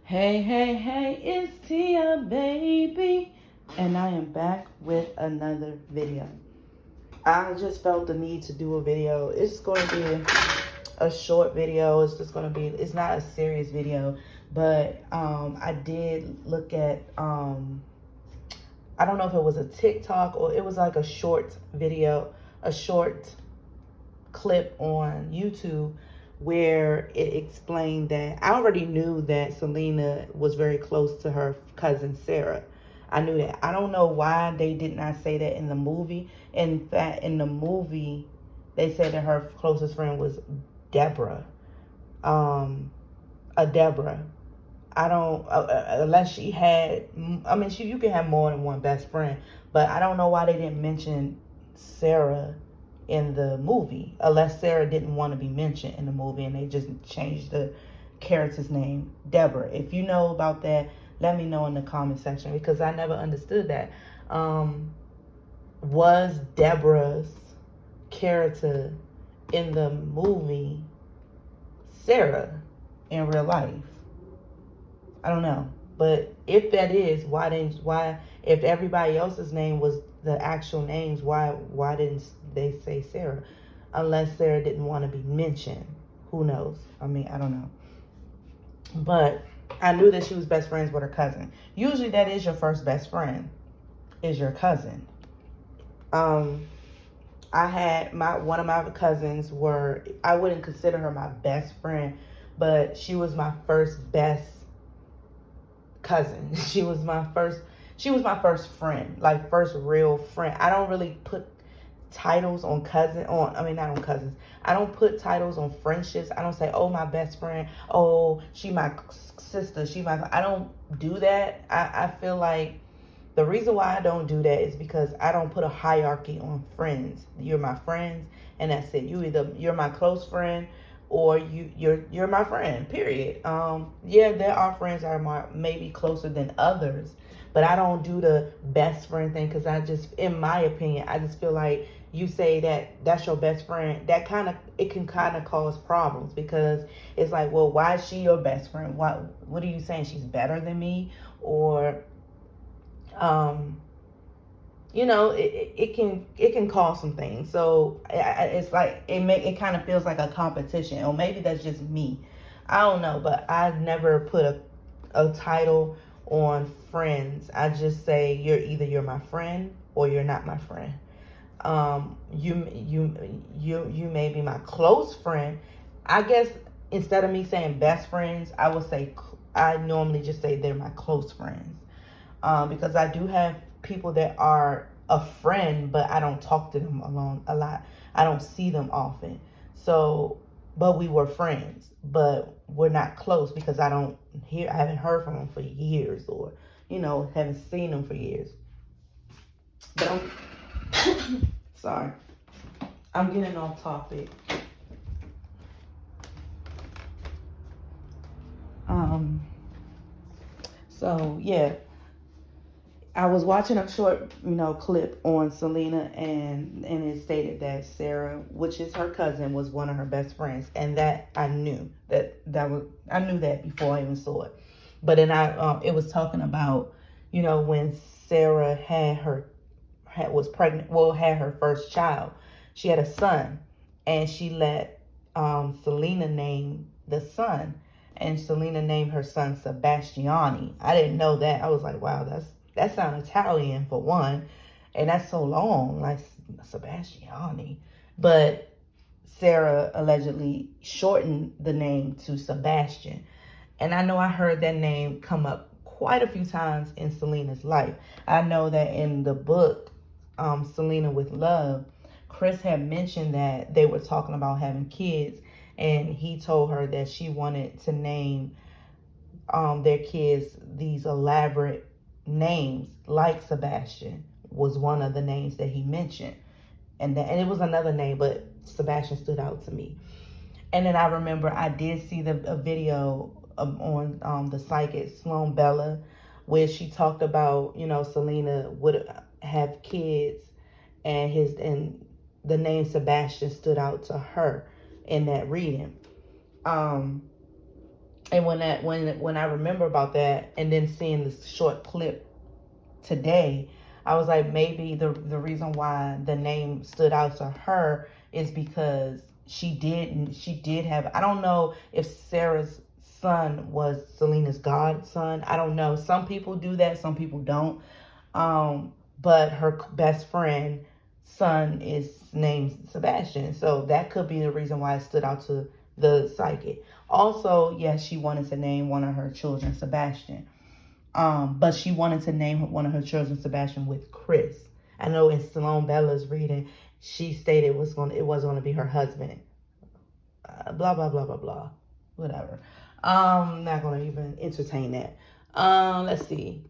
Hey, hey, hey, it's Tia, baby. And I am back with another video. I just felt the need to do a video. It's going to be a short video. It's just going to be, it's not a serious video. But I did look at, I don't know if it was a TikTok or it was like a short video, a short clip on YouTube where it explained that I already knew that Selena was very close to her cousin Sarah. I knew that. I don't know why they did not say that in the movie. In fact, in the movie, they said that her closest friend was Deborah. A Deborah. I don't, unless she had, I mean, you can have more than one best friend, but I don't know why they didn't mention Sarah in the movie, unless Sarah didn't want to be mentioned in the movie and they just changed the character's name, Deborah. If you know about that, let me know in the comment section, because I never understood that. Was Deborah's character in the movie Sarah in real life? I don't know. But if that is, why if everybody else's name was the actual names, why didn't they say Sarah? Unless Sarah didn't want to be mentioned. Who knows? I mean, I don't know. But I knew that she was best friends with her cousin. Usually that is your first best friend, is your cousin. I had one of my cousins I wouldn't consider her my best friend, but she was my first best cousin. She was my first friend, like first real friend. I don't really put titles on not on cousins. I don't put titles on friendships. I don't say, oh, my best friend, oh, she my sister, I don't do that. I feel like the reason why I don't do that is because I don't put a hierarchy on friends. You're my friends, and that's it. You're my close friend, or you're my friend, period. Yeah, there are friends that are maybe closer than others, but I don't do the best friend thing, because in my opinion, I just feel like you say that's your best friend, it can kind of cause problems, because it's like, well, why is she your best friend? What are you saying? She's better than me? Or it can cause some things. So it's like it kind of feels like a competition, or maybe that's just me. I don't know, but I never put a title on friends. I just say you're my friend or you're not my friend. You may be my close friend. I guess instead of me saying best friends, I normally just say they're my close friends. Because I do have people that are a friend, but I don't talk to them a lot. I don't see them often. So, but we were friends, but we're not close, because I haven't heard from them for years, or, haven't seen them for years. But sorry, I'm getting off topic. So yeah, I was watching a short, clip on Selena, and it stated that Sarah, which is her cousin, was one of her best friends, and that I knew I knew that before I even saw it. But then it was talking about, when Sarah was pregnant, had her first child, she had a son, and she let Selena name the son, and Selena named her son Sebastiani. I didn't know that. I was like, wow, that sounds Italian for one, and that's so long, like Sebastiani. But Sarah allegedly shortened the name to Sebastian. And I know I heard that name come up quite a few times in Selena's life. I know that in the book, Selena with Love, Chris had mentioned that they were talking about having kids, and he told her that she wanted to name their kids these elaborate names, like Sebastian was one of the names that he mentioned, and it was another name, but Sebastian stood out to me. And then I remember I did see a video on the psychic Sloan Bella, where she talked about, Selena would have kids, and the name Sebastian stood out to her in that reading. And when I remember about that, and then seeing this short clip today, I was like, maybe the reason why the name stood out to her is because she did have, I don't know if Sarah's son was Selena's godson. I don't know. Some people do that, some people don't. But her best friend son is named Sebastian, so that could be the reason why it stood out to the psychic. Also, yes, she wanted to name one of her children Sebastian. But she wanted to name one of her children Sebastian with Chris. I know in Salome Bella's reading, she stated it was going to be her husband. Blah blah blah blah blah, whatever. Not going to even entertain that. Let's see.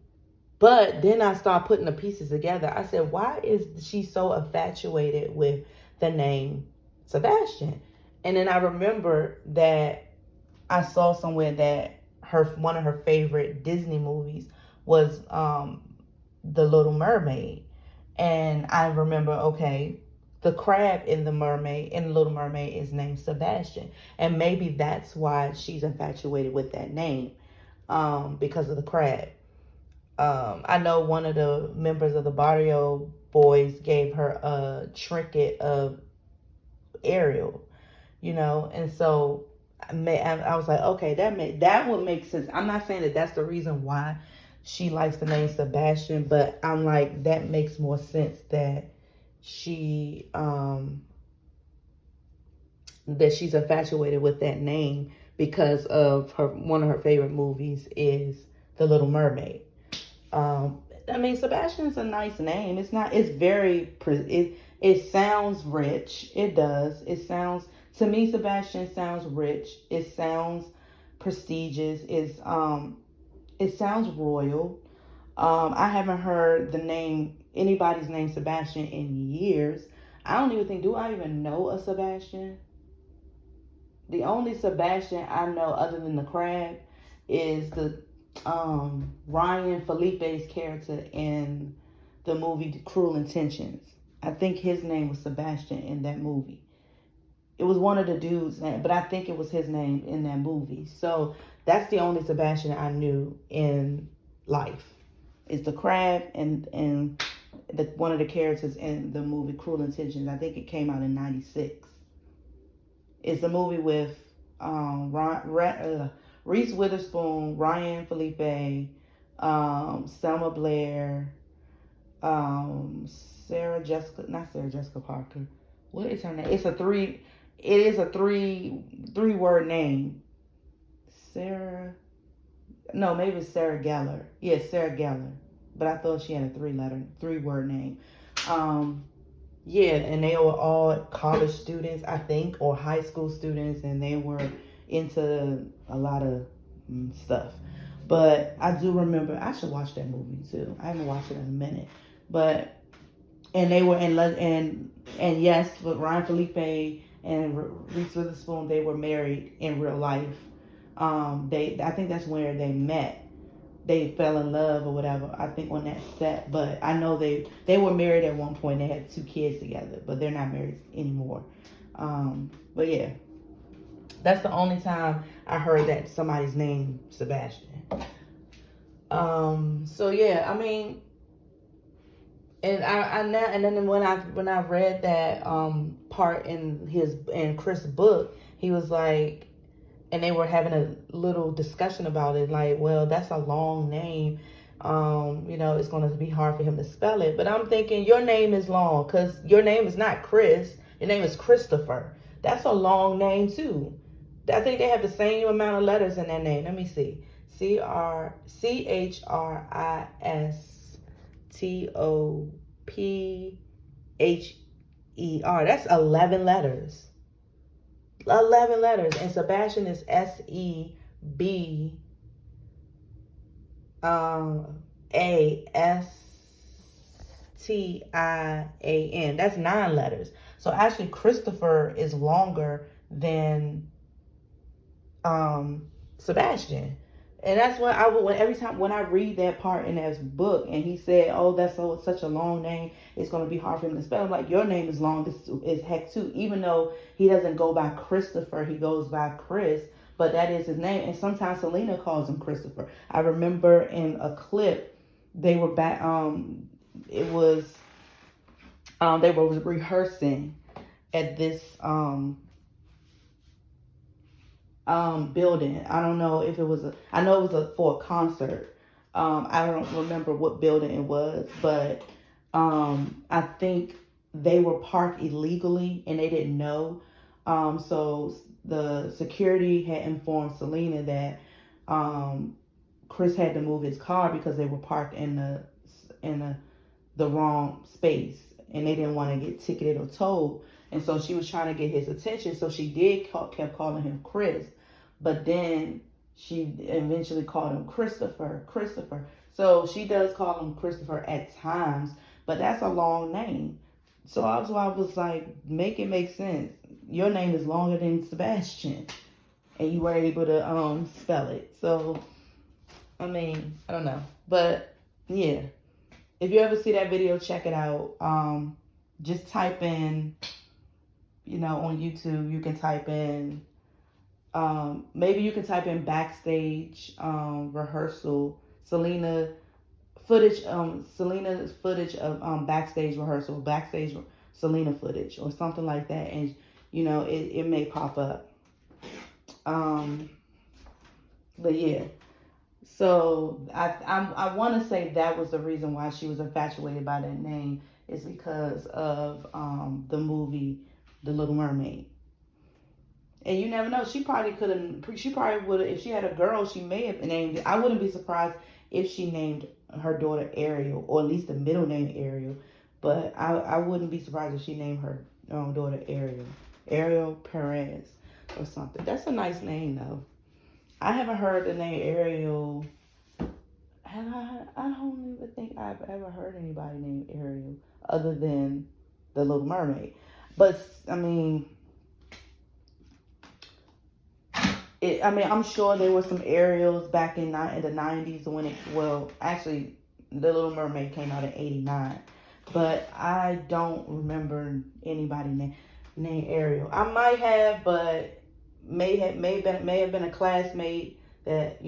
But then I started putting the pieces together. I said, why is she so infatuated with the name Sebastian? And then I remember that I saw somewhere that one of her favorite Disney movies was The Little Mermaid. And I remember, okay, the crab in the Little Mermaid is named Sebastian. And maybe that's why she's infatuated with that name, because of the crab. I know one of the members of the Barrio Boys gave her a trinket of Ariel, and so I was like, okay, that would make sense. I'm not saying that that's the reason why she likes the name Sebastian, but I'm like, that makes more sense that she that she's infatuated with that name because of one of her favorite movies is The Little Mermaid. I mean, Sebastian's a nice name. It's not. It's very. It sounds rich. It does. It sounds to me. Sebastian sounds rich. It sounds prestigious. It sounds royal. I haven't heard anybody's name Sebastian in years. I don't even think. Do I even know a Sebastian? The only Sebastian I know other than the crab is the Ryan Felipe's character in the movie Cruel Intentions. I think his name was Sebastian in that movie. It was one of the dudes' name, but I think it was his name in that movie. So that's the only Sebastian I knew in life. It's the crab and one of the characters in the movie Cruel Intentions. I think it came out in '96. It's a movie with Reese Witherspoon, Ryan Felipe, Selma Blair, not Sarah Jessica Parker. What is her name? It is a three word name. Sarah, no, maybe it's Sarah Gellar. Yes, Sarah Gellar. But I thought she had a three word name. Yeah, and they were all college students, I think, or high school students, and they were into a lot of stuff. But I do remember, I should watch that movie too. I haven't watched it in a minute. But and they were and yes, but Ryan Felipe and Reese Witherspoon, they were married in real life. I think that's where they met. They fell in love or whatever, I think, on that set. But I know they were married at one point. They had 2 kids together, but they're not married anymore. But yeah, that's the only time I heard that somebody's named Sebastian. So yeah, I mean, and then when I read that part in Chris' book, he was like, and they were having a little discussion about it, like, well, that's a long name. It's going to be hard for him to spell it. But I'm thinking, your name is long, because your name is not Chris. Your name is Christopher. That's a long name, too. I think they have the same amount of letters in that name. Let me see. Christopher. That's 11 letters. 11 letters. And Sebastian is Sebastian. That's 9 letters. So actually Christopher is longer than Sebastian. And that's what every time when I read that part in his book, and he said, "Oh, that's such a long name. It's going to be hard for him to spell." I'm like, your name is long as heck too. Even though he doesn't go by Christopher, he goes by Chris. but that is his name. And sometimes Selena calls him Christopher. I remember in a clip they were back. It was they were rehearsing at this building. I don't know if it was I know it was for a concert. I don't remember what building it was, but I think they were parked illegally and they didn't know. So the security had informed Selena that Chris had to move his car because they were parked in the wrong space and they didn't want to get ticketed or towed. And so she was trying to get his attention. So she kept calling him Chris, but then she eventually called him Christopher. So she does call him Christopher at times, but that's a long name. So I was like, make it make sense. Your name is longer than Sebastian, and you were able to spell it. So I mean, I don't know, but yeah. If you ever see that video, check it out. Just type in, on YouTube, you can type in, maybe you can type in backstage rehearsal, Selena's footage of backstage rehearsal, backstage Selena footage, or something like that, and it may pop up. But yeah. So I want to say that was the reason why she was infatuated by that name, is because of the movie The Little Mermaid. And you never know, she probably would have, if she had a girl, she may have named it. I wouldn't be surprised if she named her daughter Ariel, or at least the middle name Ariel. But I wouldn't be surprised if she named her daughter Ariel Perez or something. That's a nice name though. I haven't heard the name Ariel. I don't even think I've ever heard anybody named Ariel other than the Little Mermaid. But I mean, I'm sure there were some Ariels back in the 90s when actually, the Little Mermaid came out in '89. But I don't remember anybody named Ariel. I might have, but may have been a classmate that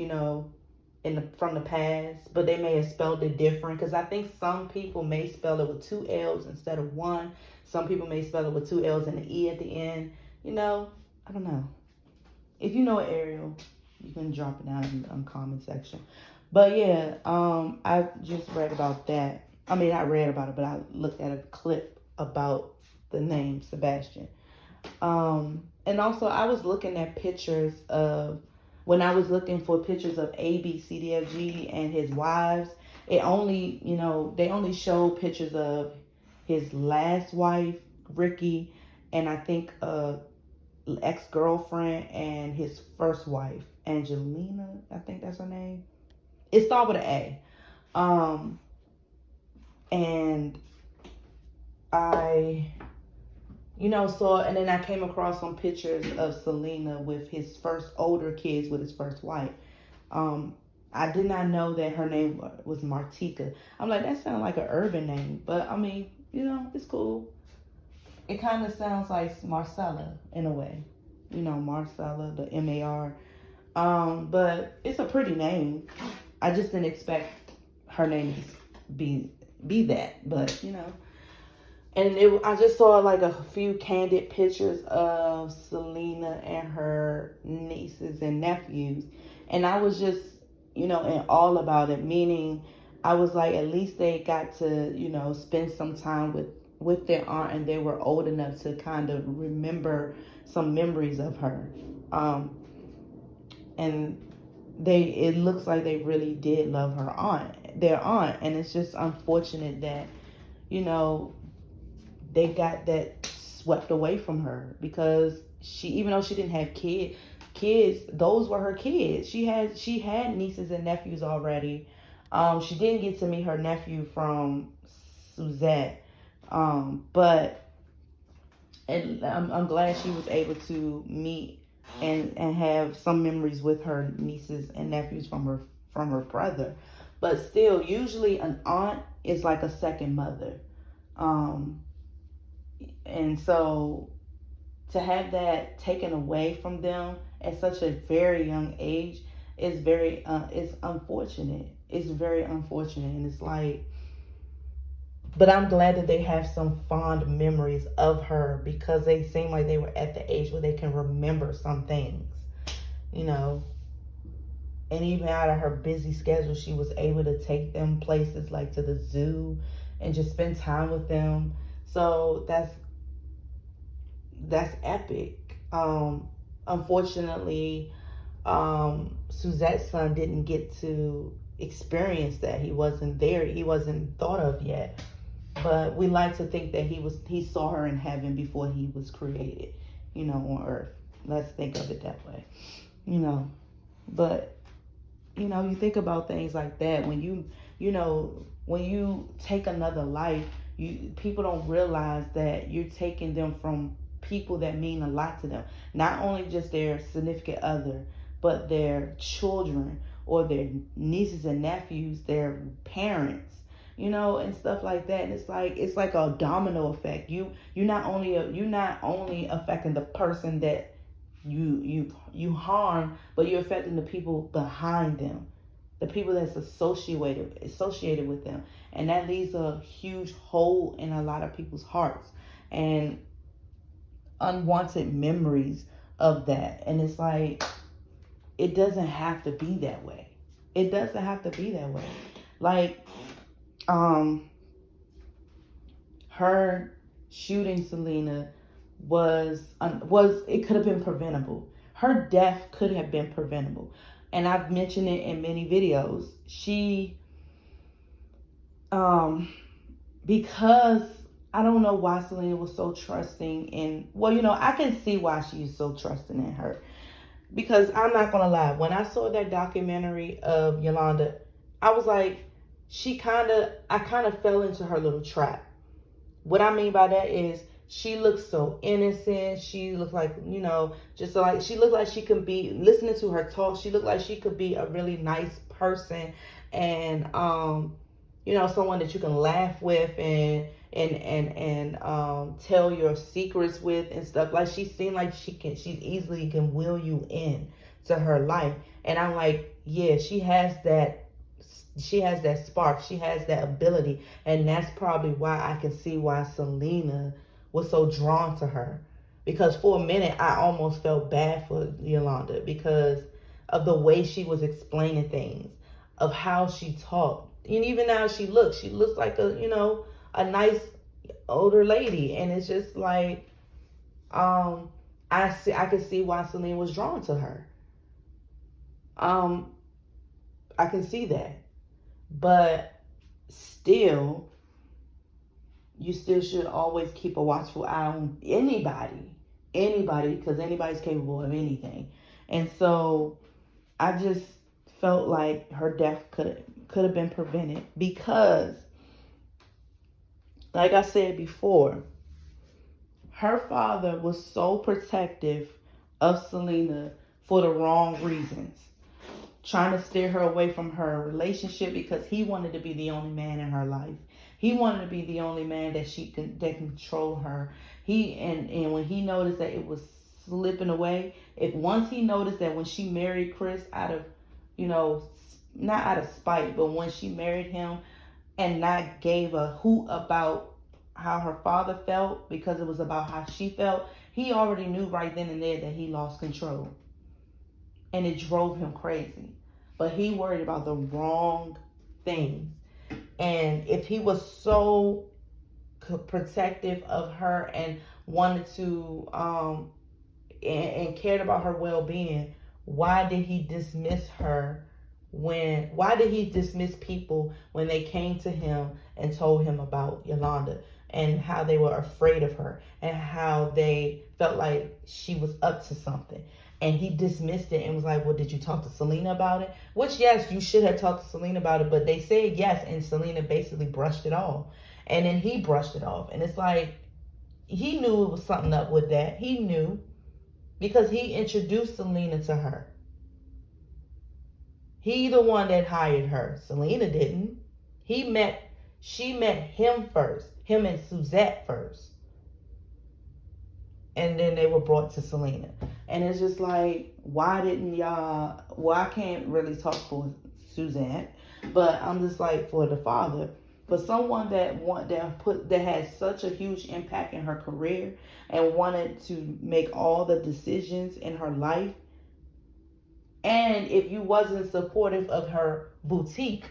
from the past, but they may have spelled it different, because I think some people may spell it with two L's instead of one. Some people may spell it with two L's and an E at the end. I don't know. If you know Ariel, you can drop it down in the comment section. But yeah, I just read about that. I mean, I read about it, but I looked at a clip about the name Sebastian. And also, I was looking at pictures of, when I was looking for pictures of ABCDFG and his wives, they only show pictures of his last wife, Ricky, and I think ex-girlfriend, and his first wife, Angelina, I think that's her name. It started with an A. And I saw, and then I came across some pictures of Selena with his first older kids with his first wife. I did not know that her name was Martika. I'm like, that sounds like an urban name, but I mean, it's cool. It kind of sounds like Marcella in a way, Marcella, the MAR. But it's a pretty name. I just didn't expect her name to be that, but And I just saw like a few candid pictures of Selena and her nieces and nephews. And I was just, in all about it. Meaning, I was like, at least they got to, spend some time with their aunt, and they were old enough to kind of remember some memories of her. And it looks like they really did love their aunt. And it's just unfortunate that, they got that swept away from her, because even though she didn't have kids, those were her kids. She had nieces and nephews already. She didn't get to meet her nephew from Suzette, but I'm glad she was able to meet and have some memories with her nieces and nephews from her brother. But still, usually an aunt is like a second mother. And so to have that taken away from them at such a very young age is very it's unfortunate. It's very unfortunate, and it's like, but I'm glad that they have some fond memories of her because they seem like they were at the age where they can remember some things, you know. And even out of her busy schedule, she was able to take them places like to the zoo and just spend time with them. So that's epic. Unfortunately, Suzette's son didn't get to experience that. He wasn't there. He wasn't thought of yet. But we like to think that he saw her in heaven before he was created, on earth. Let's think of it that way, you know. But you think about things like that when when you take another life, people don't realize that you're taking them from people that mean a lot to them. Not only just their significant other, but their children or their nieces and nephews, their parents, and stuff like that. And it's like a domino effect. You're not only affecting the person that you harm, but you're affecting the people behind them, the people that's associated with them, and that leaves a huge hole in a lot of people's hearts and unwanted memories of that. And it's like, it doesn't have to be that way. It doesn't have to be that way. Like, her shooting Selena was it could have been preventable. Her death could have been preventable, and I've mentioned it in many videos. She because I don't know why Selena was so trusting in, I can see why she's so trusting in her, because I'm not gonna lie, when I saw that documentary of Yolanda, I was like, I kind of fell into her little trap. What I mean by that is, she looks so innocent. She looks like, just like, she looked like she could be, listening to her talk, she looked like she could be a really nice person, and someone that you can laugh with and tell your secrets with and stuff. Like, she seemed like she easily can will you in to her life. And I'm like, yeah, she has that spark, she has that ability, and that's probably why I can see why Selena was so drawn to her. Because for a minute I almost felt bad for Yolanda because of the way she was explaining things, of how she talked, and even how she looks like a nice older lady. And it's just like, I can see why Selena was drawn to her. I can see that. But still, you still should always keep a watchful eye on anybody, because anybody's capable of anything. And so I just felt like her death could have been prevented, because, like I said before, her father was so protective of Selena for the wrong reasons, trying to steer her away from her relationship, because he wanted to be the only man in her life. He wanted to be the only man that control her. And when he noticed that it was slipping away, once he noticed that when she married Chris out of, not out of spite, but when she married him and not gave a hoot about how her father felt because it was about how she felt, he already knew right then and there that he lost control. And it drove him crazy. But he worried about the wrong things. And if he was so protective of her and wanted to and cared about her well-being, why did he dismiss people when they came to him and told him about Yolanda, and how they were afraid of her, and how they felt like she was up to something? And he dismissed it and was like, well, did you talk to Selena about it? Which, yes, you should have talked to Selena about it, but they said yes, and Selena basically brushed it off. And then he brushed it off. And it's like, he knew it was something up with that. He knew, because he introduced Selena to her. He the one that hired her. Selena didn't. She met him first. Him and Suzette first. And then they were brought to Selena. And it's just like, why didn't y'all? Well, I can't really talk for Suzanne, but I'm just like, for the father, for someone that had such a huge impact in her career and wanted to make all the decisions in her life. And if you wasn't supportive of her boutique,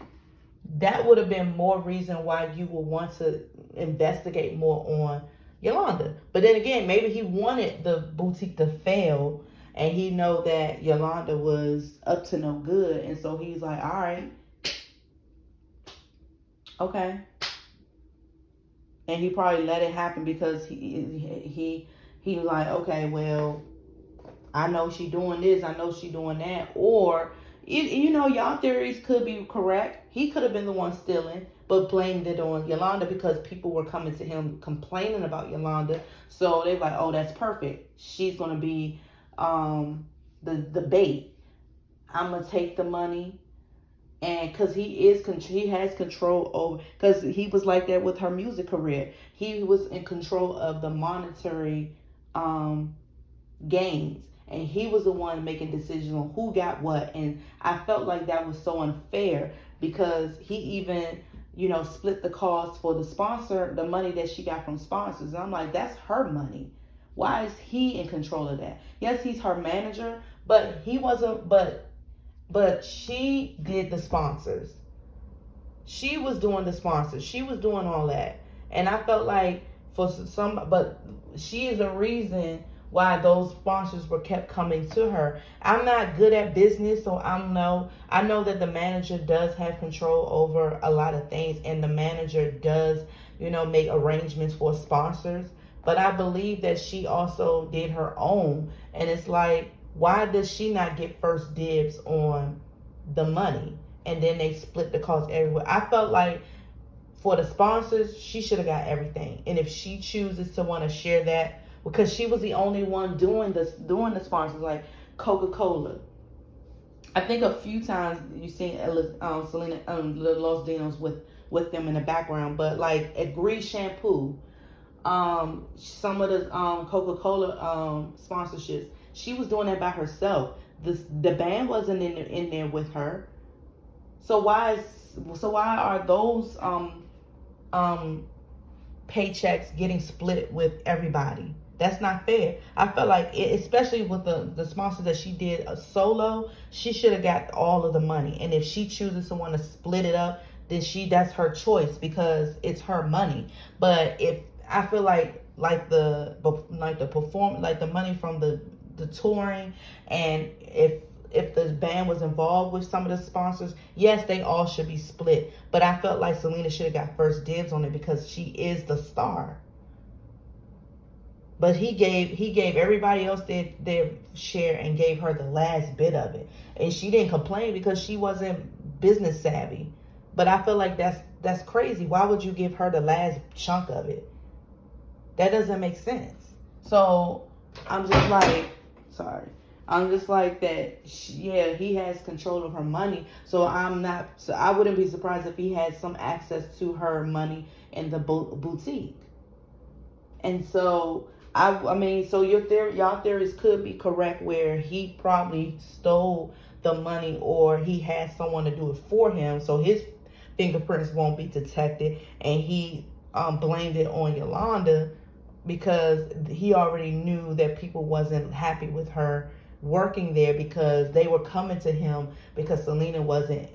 that would have been more reason why you would want to investigate more on Yolanda. But then again, maybe he wanted the boutique to fail, and he know that Yolanda was up to no good, and so he's like, all right, okay. And he probably let it happen because he was like, okay, well, I know she doing this, I know she doing that, or y'all theories could be correct. He could have been the one stealing, but blamed it on Yolanda because people were coming to him complaining about Yolanda. So they're like, oh, that's perfect. She's gonna be the bait. I'm gonna take the money, and because he has control over, because he was like that with her music career. He was in control of the monetary um gains, and he was the one making decisions on who got what. And I felt like that was so unfair because he even split the cost for the sponsor, the money that she got from sponsors. And I'm like, that's her money. Why is he in control of that? Yes, he's her manager, but he wasn't. But she did the sponsors. She was doing the sponsors. She was doing all that. And I felt like but she is a reason why those sponsors were kept coming to her. I'm not good at business, so I know that the manager does have control over a lot of things, and the manager does, make arrangements for sponsors. But I believe that she also did her own. And it's like, why does she not get first dibs on the money? And then they split the cost everywhere. I felt like for the sponsors, she should have got everything. And if she chooses to want to share that, because she was the only one doing the sponsors, like Coca-Cola. I think a few times you've seen Selena, Los Dinos with them in the background, but like Agree Shampoo, some of the Coca-Cola sponsorships, she was doing that by herself. The band wasn't in there with her. So why are those paychecks getting split with everybody? That's not fair. I felt like especially with the sponsor that she did a solo, she should have got all of the money. And if she chooses to want to split it up, then that's her choice because it's her money. But if I feel like the money from the touring, and if the band was involved with some of the sponsors, yes, they all should be split. But I felt like Selena should have got first dibs on it because she is the star. But he gave everybody else their share and gave her the last bit of it. And she didn't complain because she wasn't business savvy. But I feel like that's crazy. Why would you give her the last chunk of it? That doesn't make sense. So I'm just like, sorry. I'm just like that. Yeah, he has control of her money. So I wouldn't be surprised if he had some access to her money in the boutique. And so I mean, so y'all theories could be correct, where he probably stole the money, or he had someone to do it for him, so his fingerprints won't be detected, and he blamed it on Yolanda because he already knew that people wasn't happy with her working there, because they were coming to him because Selena wasn't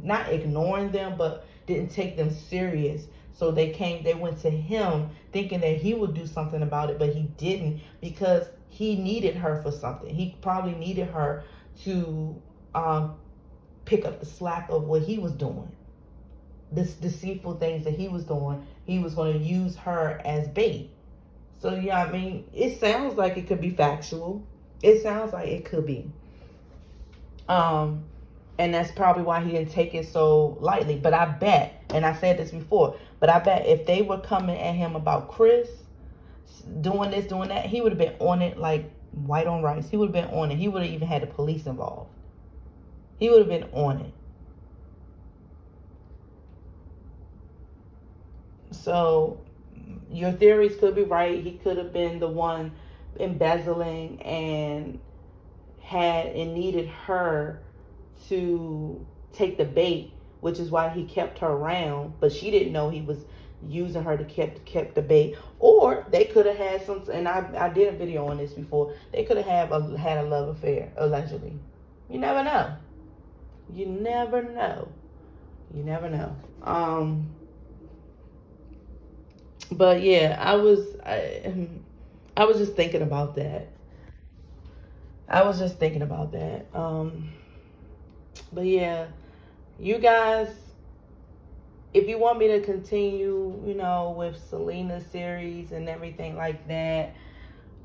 not ignoring them, but didn't take them serious. So they went to him thinking that he would do something about it, but he didn't, because he needed her for something. He probably needed her to pick up the slack of what he was doing, this deceitful things that he was doing. He was going to use her as bait. So yeah, I mean, it sounds like it could be factual. It sounds like it could be. And that's probably why he didn't take it so lightly. But I bet, and I said this before, but I bet if they were coming at him about Chris doing this, doing that, he would have been on it like white on rice. He would have been on it. He would have even had the police involved. He would have been on it. So your theories could be right. He could have been the one embezzling and needed her to take the bait, which is why he kept her around, but she didn't know he was using her to kept the bait. Or they could have had some, and I did a video on this before, they could have had a love affair, allegedly. You never know. You never know. You never know. But yeah, I was just thinking about that. I was just thinking about that. But yeah, you guys, if you want me to continue, with Selena's series and everything like that,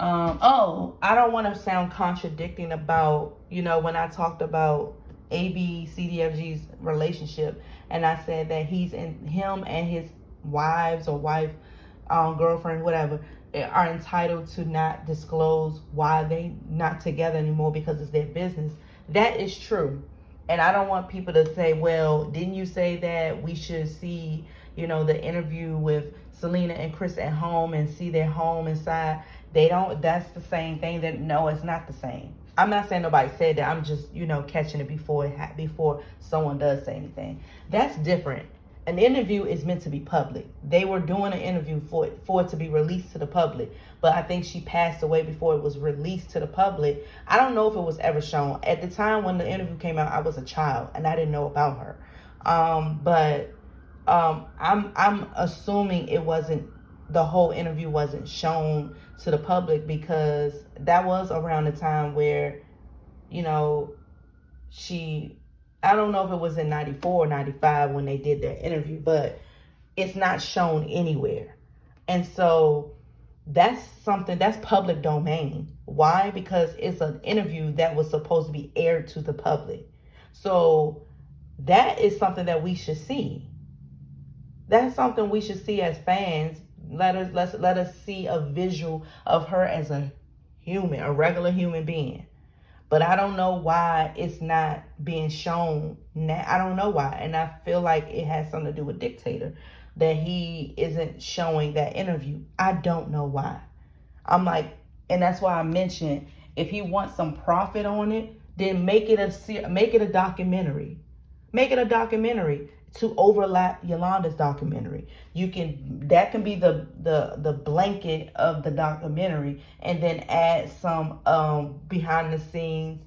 I don't want to sound contradicting about, when I talked about ABCDFG's relationship, and I said that him and his wives or wife, girlfriend, whatever, are entitled to not disclose why they not together anymore because it's their business. That is true. And I don't want people to say, well, didn't you say that we should see, the interview with Selena and Chris at home and see their home inside? They don't, that's the same thing. That no, it's not the same. I'm not saying nobody said that. I'm just, catching it before someone does say anything. That's different. An interview is meant to be public. They were doing an interview for it to be released to the public. But I think she passed away before it was released to the public. I don't know if it was ever shown. At the time when the interview came out, I was a child and I didn't know about her. I'm assuming the whole interview wasn't shown to the public, because that was around the time where, I don't know if it was in 94 or 95 when they did their interview, but it's not shown anywhere. And so that's public domain. Why? Because it's an interview that was supposed to be aired to the public. So that is something that we should see. That's something we should see as fans. Let us see a visual of her as a human, a regular human being. But I don't know why it's not being shown now. I don't know why. And I feel like it has something to do with Dictator, that he isn't showing that interview. I don't know why. I'm like, and that's why I mentioned, if he wants some profit on it, then make it a documentary. Make it a documentary to overlap Yolanda's documentary. That can be the blanket of the documentary, and then add some behind the scenes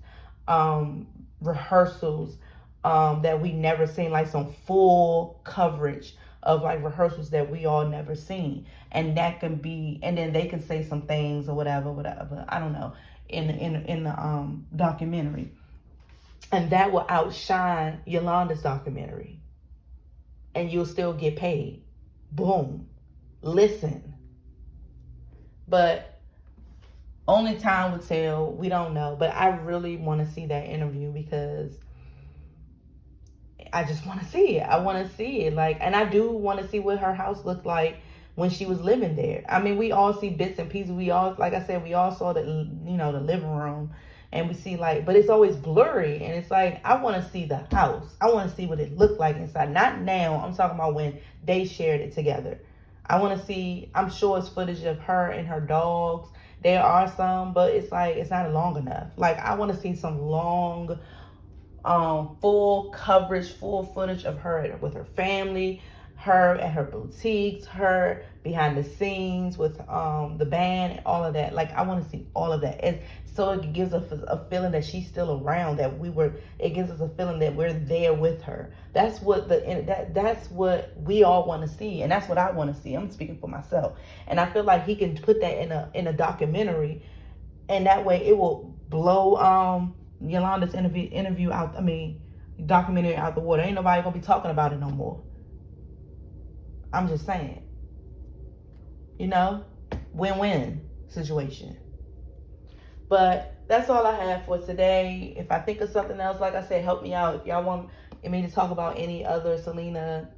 rehearsals that we never seen, like some full coverage of like rehearsals that we all never seen. And that can be, and then they can say some things or whatever, I don't know, in the documentary. And that will outshine Yolanda's documentary. And you'll still get paid. Boom. Listen. But only time will tell. We don't know. But I really want to see that interview, because I just want to see it. I want to see it. And I do want to see what her house looked like when she was living there. I mean, we all see bits and pieces. We all, like I said, we all saw the living room. And we see but it's always blurry. And it's like, I want to see the house. I want to see what it looked like inside. Not now. I'm talking about when they shared it together. I want to see, I'm sure it's footage of her and her dogs. There are some, but it's like, it's not long enough. I want to see some long, full coverage, full footage of her with her family, her at her boutiques, her behind the scenes with the band, all of that. I want to see all of that. So it gives us a feeling that she's still around, it gives us a feeling that we're there with her. That's what that's what we all want to see, and that's what I want to see. I'm speaking for myself. And I feel like he can put that in a documentary, and that way it will blow Yolanda's interview out, documentary out the water. Ain't nobody gonna be talking about it no more. I'm just saying. Win-win situation. But that's all I have for today. If I think of something else, like I said, help me out. If y'all want me to talk about any other Selena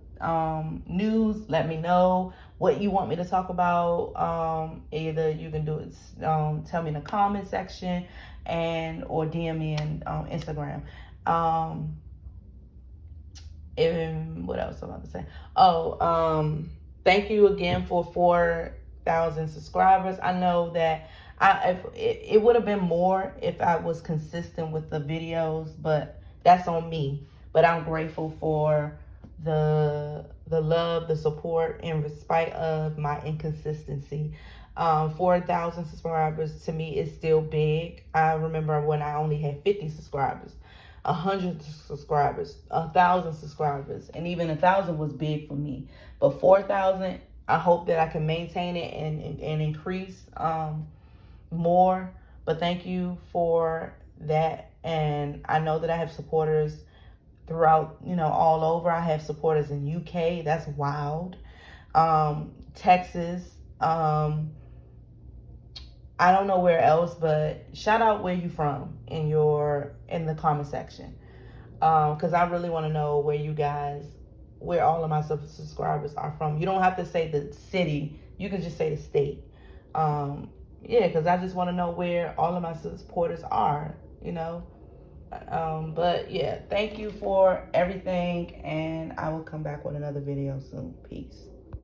news, let me know what you want me to talk about. Either you can do it, tell me in the comment section, or DM me in Instagram. And what else am I about to say? Thank you again for 4,000 subscribers. I know that It would have been more if I was consistent with the videos, but that's on me. But I'm grateful for the love, the support, in spite of my inconsistency. 4,000 subscribers to me is still big. I remember when I only had 50 subscribers, 100 subscribers, 1,000 subscribers, and even 1,000 was big for me. But 4,000, I hope that I can maintain it and increase more. But thank you for that. And I know that I have supporters throughout, all over. I have supporters in UK. That's wild. Texas. I don't know where else, but shout out where you from in the comment section. Because I really want to know where all of my subscribers are from. You don't have to say the city. You can just say the state. Yeah, because I just want to know where all of my supporters are, But yeah, thank you for everything, and I will come back with another video soon. Peace.